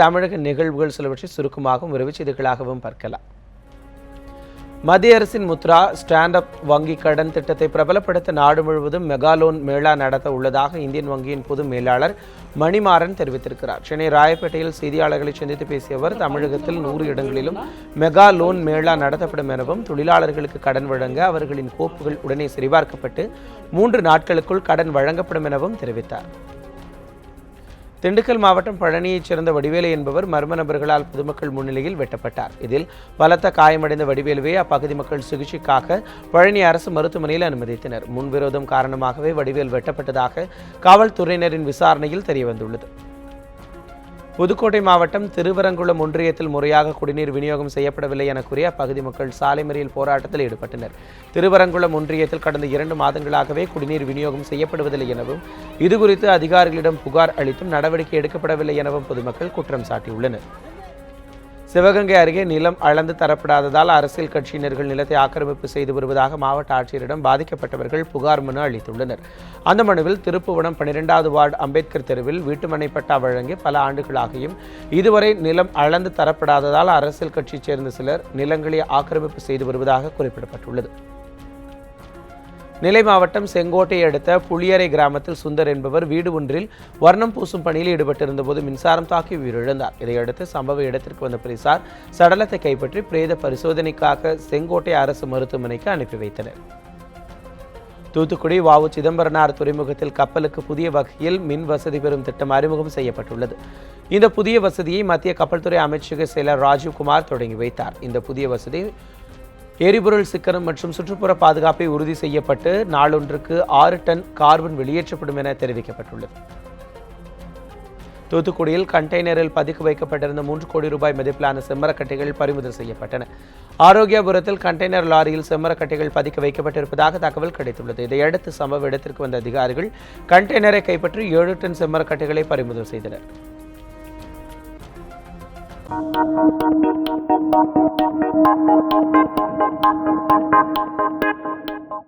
தமிழக நிகழ்வுகள் சிலவற்றை சுருக்கமாகவும் விரைவுச் செய்திகளாகவும் பார்க்கலாம். மத்திய அரசின் முத்ரா ஸ்டாண்ட் அப் வங்கி கடன் திட்டத்தை பிரபலப்படுத்த நாடு முழுவதும் மெகா லோன் மேளா நடத்த உள்ளதாக இந்தியன் வங்கியின் பொது மேலாளர் மணிமாறன் தெரிவித்திருக்கிறார். சென்னை ராயப்பேட்டையில் செய்தியாளர்களை சந்தித்து பேசிய அவர், தமிழகத்தில் 100 இடங்களிலும் மெகா லோன் மேளா நடத்தப்படும் எனவும், தொழிலாளர்களுக்கு கடன் வழங்க அவர்களின் கோப்புகள் உடனே சரிபார்க்கப்பட்டு 3 நாட்களுக்குள் கடன் வழங்கப்படும் எனவும் தெரிவித்தார். திண்டுக்கல் மாவட்டம் பழனியைச் சேர்ந்த வடிவேலு என்பவர் மர்ம நபர்களால் பொதுமக்கள் முன்னிலையில் வெட்டப்பட்டார். இதில் பலத்த காயமடைந்த வடிவேலுவை அப்பகுதி மக்கள் சிகிச்சைக்காக பழனி அரசு மருத்துவமனையில் அனுமதித்தனர். முன்விரோதம் காரணமாகவே வடிவேல் வெட்டப்பட்டதாக காவல்துறையினரின் விசாரணையில் தெரியவந்துள்ளது. புதுக்கோட்டை மாவட்டம் திருவரங்குளம் ஒன்றியத்தில் முறையாக குடிநீர் விநியோகம் செய்யப்படவில்லை என கூறி அப்பகுதி மக்கள் சாலை மறியல் போராட்டத்தில் ஈடுபட்டனர். திருவரங்குளம் ஒன்றியத்தில் கடந்த 2 மாதங்களாகவே குடிநீர் விநியோகம் செய்யப்படுவதில்லை எனவும், இதுகுறித்து அதிகாரிகளிடம் புகார் அளித்தும் நடவடிக்கை எடுக்கப்படவில்லை எனவும் பொதுமக்கள் குற்றம் சாட்டியுள்ளனர். சிவகங்கை அருகே நிலம் அளந்து தரப்படாததால் அரசியல் கட்சியினர்கள் நிலத்தை ஆக்கிரமிப்பு செய்து வருவதாக மாவட்ட ஆட்சியரிடம் பாதிக்கப்பட்டவர்கள் புகார் மனு அளித்துள்ளனர். அந்த மனுவில் திருப்புவனம் 12வது வார்டு அம்பேத்கர் தெருவில் வீட்டுமனை பட்டா வழங்கி பல ஆண்டுகளாகியும் இதுவரை நிலம் அளந்து தரப்படாததால் அரசியல் கட்சியைச் சேர்ந்த சிலர் நிலங்களை ஆக்கிரமிப்பு செய்து வருவதாக குறிப்பிடப்பட்டுள்ளது. நெல்லை மாவட்டம் செங்கோட்டையை அடுத்த புளியரை கிராமத்தில் சுந்தர் என்பவர் வீடு ஒன்றில் வர்ணம் பூசும் பணியில் ஈடுபட்டிருந்த போது மின்சாரம் தாக்கி உயிரிழந்தார். இதையடுத்து சம்பவ இடத்திற்கு வந்த போலீசார் சடலத்தை கைப்பற்றி பிரேத பரிசோதனைக்காக செங்கோட்டை அரசு மருத்துவமனைக்கு அனுப்பி வைத்தனர். தூத்துக்குடி வ.உ. சிதம்பரனார் துறைமுகத்தில் கப்பலுக்கு புதிய வகையில் மின் வசதி பெறும் திட்டம் அறிமுகம் செய்யப்பட்டுள்ளது. இந்த புதிய வசதியை மத்திய கப்பல் துறை அமைச்சக செயலர் ராஜீவ்குமார் தொடங்கி வைத்தார். இந்த புதிய வசதி எரிபொருள் சிக்கனம் மற்றும் சுற்றுப்புற பாதுகாப்பை உறுதி செய்யப்பட்டு நாளொன்றுக்கு 6 டன் கார்பன் வெளியேற்றப்படும் என தெரிவிக்கப்பட்டுள்ளது. தூத்துக்குடியில் கண்டெய்னரில் பதுக்கி வைக்கப்பட்டிருந்த 3 கோடி ரூபாய் மதிப்பிலான செம்மரக்கட்டைகள் பறிமுதல் செய்யப்பட்டன. ஆரோக்கியபுரத்தில் கண்டெய்னர் லாரியில் செம்மரக்கட்டைகள் பதுக்கி வைக்கப்பட்டிருப்பதாக தகவல் கிடைத்துள்ளது. இதையடுத்து சம்பவ இடத்திற்கு வந்த அதிகாரிகள் கண்டெய்னரை கைப்பற்றி 7 டன் செம்மரக்கட்டைகளை பறிமுதல் செய்தனர்.